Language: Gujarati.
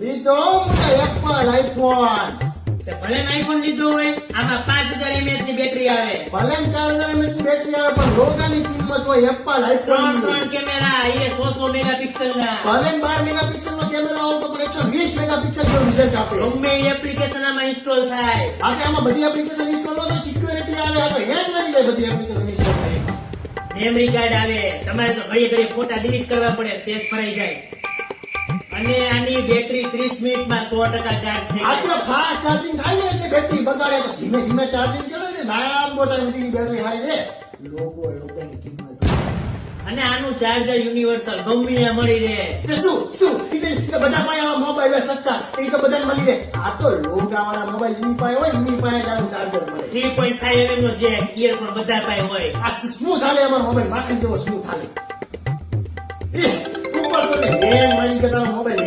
લીધો મોટા એપલ આઈફોન. ભલે આઈફોન લીધો હોય, આમાં 5000 mAh ની બેટરી આવે, ભલે ને 4000 mAh ની બેટરી આવે પણ લોગાની કિંમત હોય એપલ આઈફોન ત્રણ કેમેરા, એ 100 મેગાપિક્સલ ના. ભલે ને 12 મેગાપિક્સલ નો કેમેરા આવતો પણ 120 મેગાપિક્સલ નો રિઝલ્ટ આપે. ગમે એપ્લિકેશન આમાં ઇન્સ્ટોલ થાય. આજે આમાં બધી એપ્લિકેશન ઇન્સ્ટોલ હોય તો સિક્યુરિટી આવે. આ તો હેક મારી જાય બધી એપ્લિકેશન ઇન્સ્ટોલ થાય. મેમરી કાર્ડ આવે, તમારે તો ઘડી ઘડી ફોટા ડિલીટ કરવા પડે, સ્પેસ ભરાઈ જાય. અને આની બેટરી 30 મિનિટમાં 100% ચાર્જ થઈ આ જાય. તો ફાસ્ટ ચાર્જિંગ થાય ને એટલે બેટરી બગાડે તો ધીમે ધીમે ચાર્જિંગ કરે ને લાંબો ટાઈમ સુધી બેટરી હાઈ રહે. લોકોની કિંમત. અને આનું ચાર્જર યુનિવર્સલ ગમે ત્યાં મળી રહે. તે શું એ બધા પાસે આવા મોબાઈલ સસ્તા એ તો બધાને મળી રહે. આ તો લોગાવાળા મોબાઈલ જેની પાસે હોય એની પાસે જ આનું ચાર્જર મળે. 3.5 mm નો જેક, ઇયરફોન બધા પાસે હોય. આ સ્મૂથ હાલે અમારો મોબાઈલ માખણ જેવો સ્મૂથ હાલે. ઉપર તો હેંગ મારી કે તારો મોબાઈલ